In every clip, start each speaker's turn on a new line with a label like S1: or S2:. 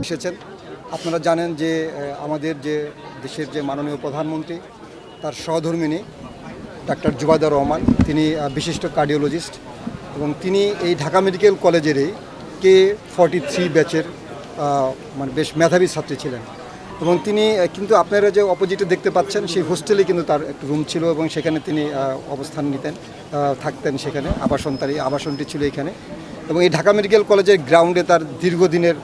S1: এসেছেন। আপনারা জানেন যে আমাদের যে দেশের যে মাননীয় প্রধানমন্ত্রী তার সহধর্মিণী ডাক্তার জুবাইদা রহমান, তিনি বিশিষ্ট কার্ডিওলজিস্ট এবং তিনি এই ঢাকা মেডিকেল কলেজেরই K43 ব্যাচের মানে বেশ মেধাবী ছাত্রী ছিলেন এবং তিনি কিন্তু আপনারা যে অপোজিটে দেখতে পাচ্ছেন সেই হোস্টেলে কিন্তু তার একটু রুম ছিল এবং সেখানে তিনি অবস্থান নিতেন, থাকতেন সেখানে। তার এই আবাসনটি ছিল এখানে এবং এই ঢাকা মেডিকেল কলেজের গ্রাউন্ডে তার দীর্ঘদিনের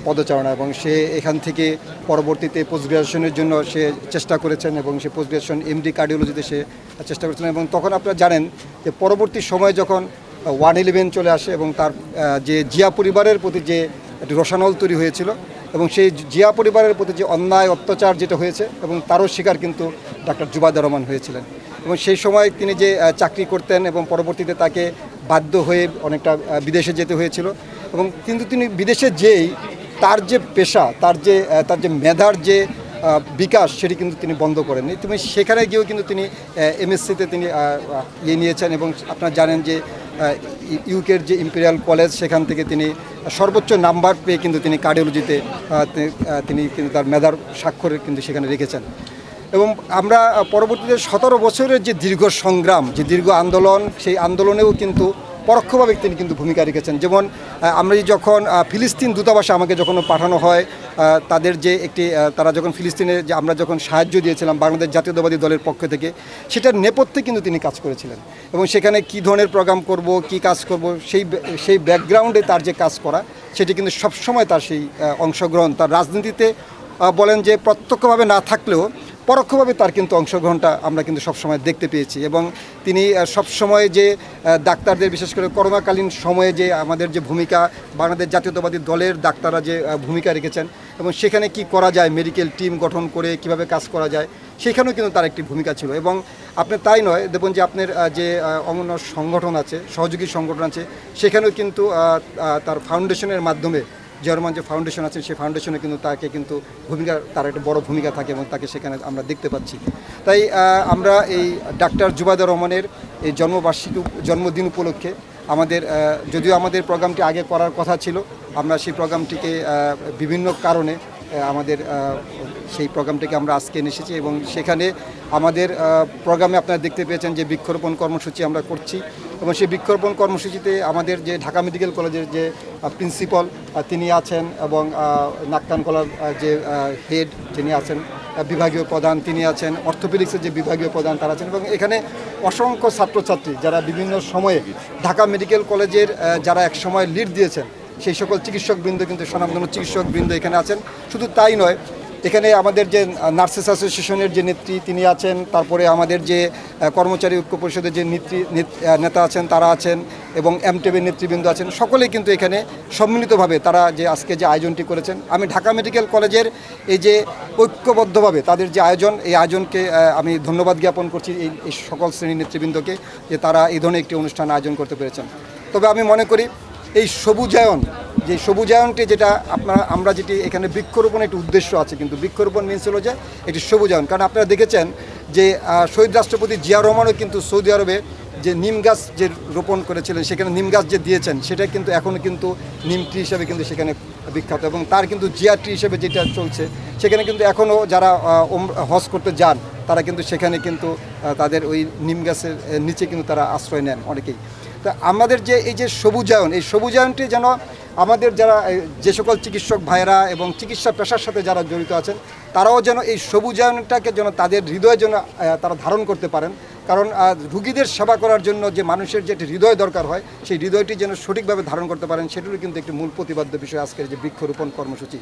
S1: পদচারণা এবং সে এখান থেকে পরবর্তীতে পোস্ট গ্রাজুয়েশনের জন্য সে চেষ্টা করেছেন এবং সে পোস্ট গ্রাজুয়েশন MD কার্ডিওলজিতে সে চেষ্টা করেছিলেন এবং তখন আপনারা জানেন যে পরবর্তী সময়ে যখন 111 চলে আসে এবং তার যে জিয়া পরিবারের প্রতি যে একটি রসানল তৈরি হয়েছিল এবং সেই জিয়া পরিবারের প্রতি যে অন্যায় অত্যাচার যেটা হয়েছে এবং তারও শিকার কিন্তু ডাক্তার জুবাইদা রহমান হয়েছিলেন এবং সেই সময় তিনি যে চাকরি করতেন এবং পরবর্তীতে তাকে বাধ্য হয়ে অনেকটা বিদেশে যেতে হয়েছিল এবং কিন্তু তিনি বিদেশে যেই তার যে পেশা, তার যে মেধার যে বিকাশ সেটি কিন্তু তিনি বন্ধ করেননি। তুমি সেখানে গিয়েও কিন্তু তিনি MSc-তে তিনি নিয়েছেন এবং আপনারা জানেন যে ইউকের যে ইম্পেরিয়াল কলেজ সেখান থেকে তিনি সর্বোচ্চ নাম্বার পেয়ে কিন্তু তিনি কার্ডিওলজিতে তিনি কিন্তু তার মেধার স্বাক্ষর কিন্তু সেখানে রেখেছেন এবং আমরা পরবর্তীতে 17 বছরের যে দীর্ঘ সংগ্রাম, যে দীর্ঘ আন্দোলন, সেই আন্দোলনেও কিন্তু পরোক্ষভাবে তিনি কিন্তু ভূমিকা রেখেছেন। যেমন আমরা যখন ফিলিস্তিন দূতাবাসে আমাকে যখন পাঠানো হয় তাদের যে একটি তারা যখন ফিলিস্তিনে যে আমরা যখন সাহায্য দিয়েছিলাম বাংলাদেশ জাতীয়তাবাদী দলের পক্ষ থেকে, সেটার নেপথ্যে কিন্তু তিনি কাজ করেছিলেন এবং সেখানে কী ধরনের প্রোগ্রাম করব, কি কাজ করব, সেই ব্যাকগ্রাউন্ডে তার যে কাজ করা সেটি কিন্তু সবসময় তার সেই অংশগ্রহণ, তার রাজনীতিতে বলেন যে প্রত্যক্ষভাবে না থাকলেও পরোক্ষভাবে তার কিন্তু অংশগ্রহণটা আমরা কিন্তু সবসময় দেখতে পেয়েছি এবং তিনি সবসময় যে ডাক্তারদের, বিশেষ করে করোনাকালীন সময়ে যে আমাদের যে ভূমিকা, বাংলাদেশ জাতীয়তাবাদী দলের ডাক্তাররা যে ভূমিকা রেখেছেন এবং সেখানে কি করা যায়, মেডিকেল টিম গঠন করে কিভাবে কাজ করা যায়, সেখানেও কিন্তু তার একটি ভূমিকা ছিল। এবং আপনার তাই নয়, দেখুন যে আপনার যে অন্য সংগঠন আছে, সহযোগী সংগঠন আছে, সেখানেও কিন্তু তার ফাউন্ডেশনের মাধ্যমে জার্মান যে ফাউন্ডেশন আছে সেই ফাউন্ডেশনে কিন্তু তাকে কিন্তু তার একটা বড় ভূমিকা থাকে এবং তাকে সেখানে আমরা দেখতে পাচ্ছি। তাই আমরা এই ডাক্তার জুবাইদা রহমানের এই জন্মদিন উপলক্ষে আমাদের যদিও আমাদের প্রোগ্রামটি আগে করার কথা ছিল, আমরা সেই প্রোগ্রামটিকে বিভিন্ন কারণে আমাদের সেই প্রোগ্রামটিকে আমরা আজকে এনে এসেছি এবং সেখানে আমাদের প্রোগ্রামে আপনারা দেখতে পেয়েছেন যে বৃক্ষরোপণ কর্মসূচি আমরা করছি এবং সেই বৃক্ষরোপণ কর্মসূচিতে আমাদের যে ঢাকা মেডিকেল কলেজের যে প্রিন্সিপাল তিনি আছেন এবং নাককানকলার যে হেড যিনি আছেন, বিভাগীয় প্রধান তিনি আছেন, অর্থোপেডিক্সের যে বিভাগীয় প্রধান তারা আছেন এবং এখানে অসংখ্য ছাত্রছাত্রী যারা বিভিন্ন সময়ে ঢাকা মেডিকেল কলেজের যারা এক সময় লিড দিয়েছেন সেই সকল চিকিৎসকবৃন্দ কিন্তু স্বনামধন্য চিকিৎসকবৃন্দ এখানে আছেন। শুধু তাই নয়, এখানে আমাদের যে নার্সেস অ্যাসোসিয়েশনের যে নেত্রী তিনি আছেন, তারপরে আমাদের যে কর্মচারী ঐক্য পরিষদের যে নেতা আছেন তারা আছেন এবং এমটেবের নেতৃবৃন্দ আছেন, সকলেই কিন্তু এখানে সম্মিলিতভাবে তারা যে আজকে যে আয়োজনটি করেছেন, আমি ঢাকা মেডিকেল কলেজের এই যে ঐক্যবদ্ধভাবে তাদের যে আয়োজন, এই আয়োজনকে আমি ধন্যবাদ জ্ঞাপন করছি এই সকল শ্রেণীর নেতৃবৃন্দকে যে তারা এই ধরনের একটি অনুষ্ঠান আয়োজন করতে পেরেছেন। তবে আমি মনে করি এই সবুজায়ন, যে সবুজায়নটি যেটা আমরা যেটি এখানে বৃক্ষরোপণ একটি উদ্দেশ্য আছে, কিন্তু বৃক্ষরোপণ মিনস হলো যে এটি সবুজায়ন। কারণ আপনারা দেখেছেন যে শহীদ রাষ্ট্রপতি জিয়া রহমানও কিন্তু সৌদি আরবে যে নিম গাছ যে রোপণ করেছিলেন, সেখানে নিম গাছ যে দিয়েছেন সেটা কিন্তু এখনও কিন্তু নিম ট্রি হিসাবে কিন্তু সেখানে বিখ্যাত এবং তার কিন্তু জিয়া ট্রি হিসেবে যেটা চলছে সেখানে কিন্তু এখনও যারা হজ করতে যান তারা কিন্তু সেখানে কিন্তু তাদের ওই নিম গাছের নিচে কিন্তু তারা আশ্রয় নেন অনেকেই। তা আমাদের যে এই যে সবুজায়ন, এই সবুজায়নটি যেন আমাদের যারা যে সকল চিকিৎসক ভাইয়েরা এবং চিকিৎসা পেশার সাথে যারা জড়িত আছেন তারাও যেন এই সবুজায়নটাকে যেন তাদের হৃদয়ে যেন তারা ধারণ করতে পারেন। কারণ রুগীদের সেবা করার জন্য যে মানুষের যে একটি হৃদয় দরকার হয়, সেই হৃদয়টি যেন সঠিকভাবে ধারণ করতে পারেন, সেটিরও কিন্তু একটি মূল প্রতিপাদ্য বিষয় আজকের যে বৃক্ষরোপণ কর্মসূচি।